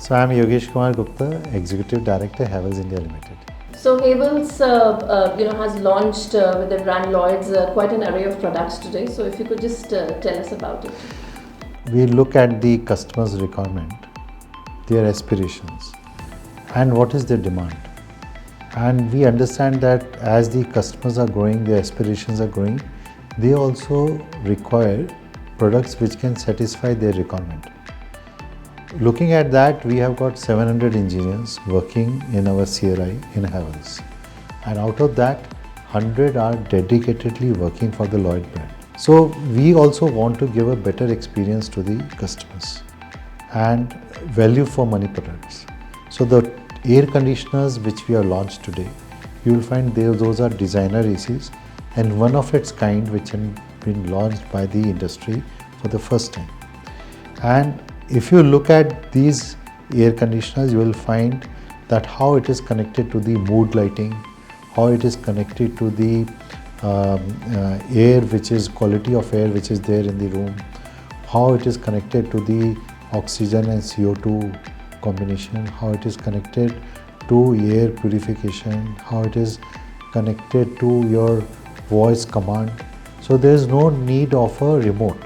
So I am Yogesh K Gupta, Executive Director, Havells India Limited. So Havells, has launched with the brand Lloyds quite an array of products today. So if you could just tell us about it. We look at the customer's requirement, their aspirations, and what is their demand. And we understand that as the customers are growing, their aspirations are growing, they also require products which can satisfy their requirement. Looking at that, we have got 700 engineers working in our CRI in Havells. And out of that, 100 are dedicatedly working for the Lloyd brand. So we also want to give a better experience to the customers and value for money products. So the air conditioners which we have launched today, you will find those are designer ACs and one of its kind which has been launched by the industry for the first time. And if you look at these air conditioners, you will find that how it is connected to the mood lighting, how it is connected to the air, which is quality of air which is there in the room, how it is connected to the oxygen and CO2 combination, how it is connected to air purification, how it is connected to your voice command. So there is no need of a remote.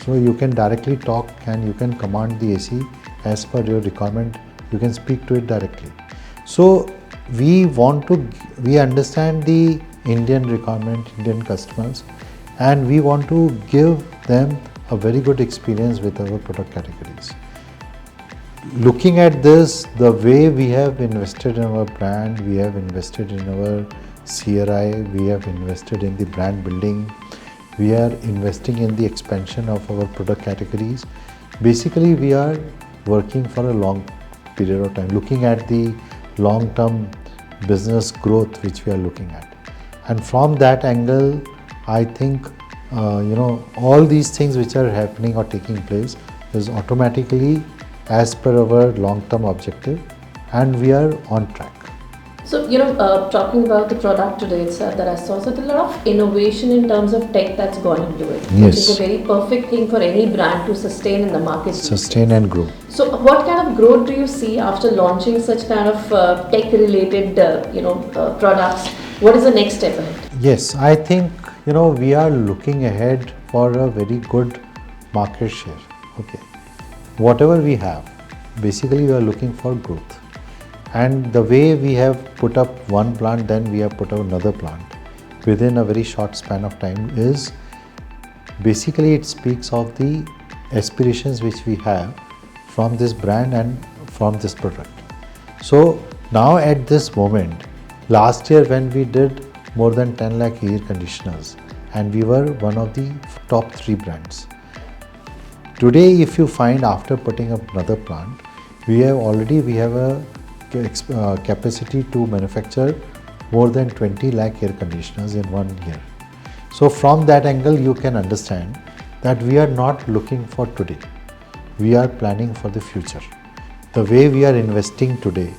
So you can directly talk and you can command the AC as per your requirement. You can speak to it directly. So we understand the Indian requirement, Indian customers, and we want to give them a very good experience with our product categories. Looking at this, the way we have invested in our brand, we have invested in our CRI, we have invested in the brand building, we are investing in the expansion of our product categories. Basically, we are working for a long period of time, looking at the long-term business growth which we are looking at. And from that angle, I think, all these things which are happening or taking place is automatically as per our long-term objective, and we are on track. So, talking about the product today itself that I saw, so there's a lot of innovation in terms of tech that's gone into it, which is a very perfect thing for any brand to sustain in the market. Sustain and grow. So, what kind of growth do you see after launching such kind of tech-related, products? What is the next step ahead? Yes, I think, we are looking ahead for a very good market share. Okay. Whatever we have, basically we are looking for growth. And the way we have put up one plant, then we have put up another plant within a very short span of time is basically it speaks of the aspirations which we have from this brand and from this product. So now at this moment, last year when we did more than 10 lakh air conditioners and we were one of the top 3 brands. Today, if you find after putting up another plant, we have a capacity to manufacture more than 20 lakh air conditioners in 1 year. So from that angle, you can understand that we are not looking for today. We are planning for the future. The way we are investing today,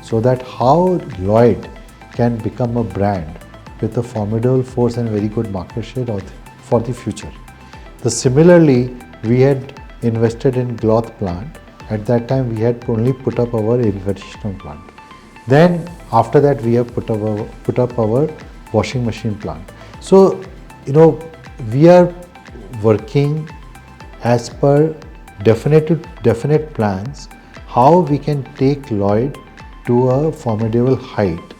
so that how Lloyd can become a brand with a formidable force and very good market share for the future. Similarly, we had invested in cloth plant. At that time, we had only put up our air conditioner plant. Then after that, we have put up our washing machine plant. So, we are working as per definite plans how we can take Lloyd to a formidable height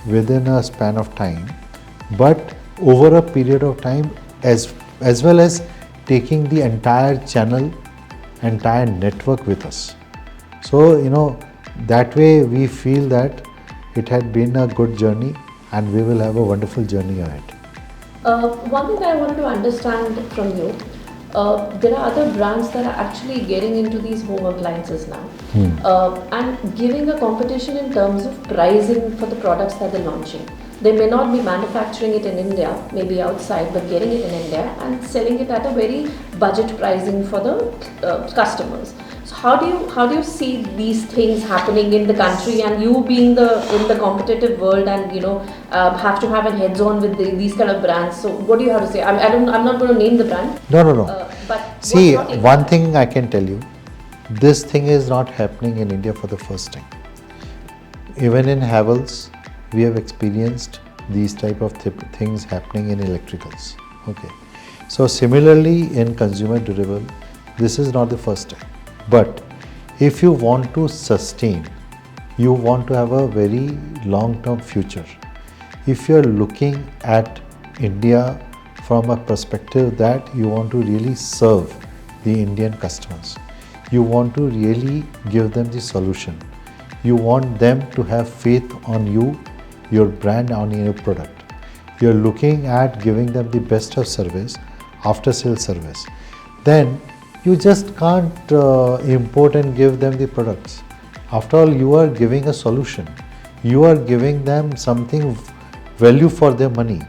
within a span of time, but over a period of time as well as taking the entire channel, entire network with us. So, that way we feel that it had been a good journey and we will have a wonderful journey ahead. One thing that I wanted to understand from you, there are other brands that are actually getting into these home appliances now and giving a competition in terms of pricing for the products that they're launching. They may not be manufacturing it in India, maybe outside, but getting it in India and selling it at a very budget pricing for the customers. So how do you see these things happening in the country, and you being in the competitive world and have to have a heads on with these kind of brands? So what do you have to say? I'm not going to name the brand. No. But See, one thing I can tell you, This thing is not happening in India for the first time. Even in Havells, we have experienced these type of things happening in electricals. Okay. So similarly in consumer durable, this is not the first time. But if you want to sustain, you want to have a very long-term future. If you are looking at India from a perspective that you want to really serve the Indian customers, you want to really give them the solution, you want them to have faith on you, your brand, on your product. You're looking at giving them the best of service, after sales service. Then you just can't import and give them the products. After all, you are giving a solution. You are giving them something value for their money.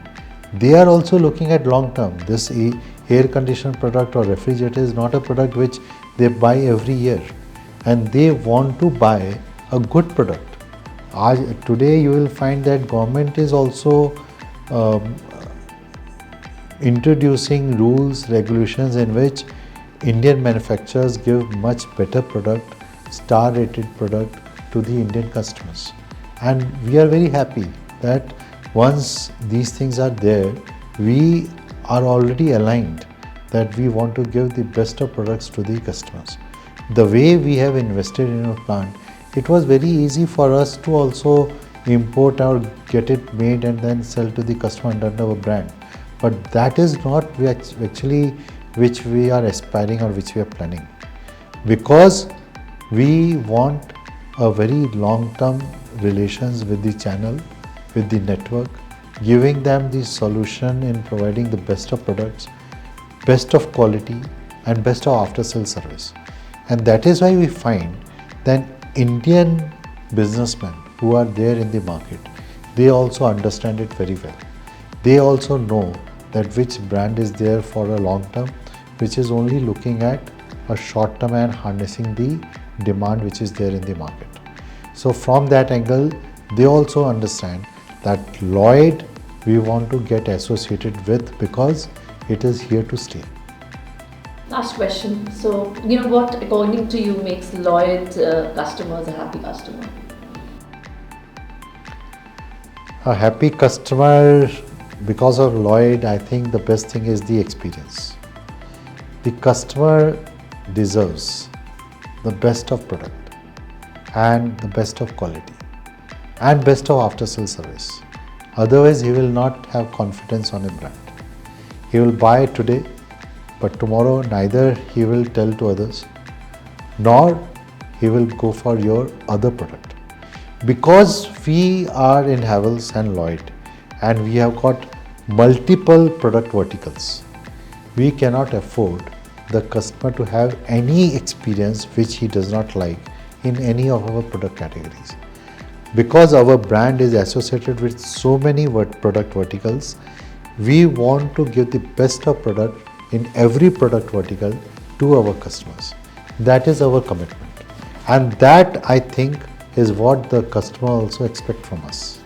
They are also looking at long term. This air conditioner product or refrigerator is not a product which they buy every year, and they want to buy a good product. Today you will find that government is also introducing rules, regulations in which Indian manufacturers give much better product, star rated product to the Indian customers. And we are very happy that once these things are there, we are already aligned that we want to give the best of products to the customers. The way we have invested in our plant, it was very easy for us to also import or get it made and then sell to the customer under our brand. But that is not actually which we are aspiring or which we are planning. Because we want a very long-term relations with the channel, with the network, giving them the solution in providing the best of products, best of quality and best of after-sales service. And that is why we find that Indian businessmen who are there in the market, they also understand it very well. They also know that which brand is there for a long term, which is only looking at a short term and harnessing the demand which is there in the market. So from that angle, they also understand that Lloyd we want to get associated with because it is here to stay. Last question. So, what according to you makes Lloyd's customers a happy customer? A happy customer, because of Lloyd, I think the best thing is the experience. The customer deserves the best of product and the best of quality and best of after sales service. Otherwise, he will not have confidence on a brand. He will buy today, but tomorrow neither he will tell to others, nor he will go for your other product. Because we are in Havells and Lloyd and we have got multiple product verticals, we cannot afford the customer to have any experience which he does not like in any of our product categories. Because our brand is associated with so many product verticals, we want to give the best of product in every product vertical to our customers. That is our commitment. And that, I think, is what the customer also expects from us.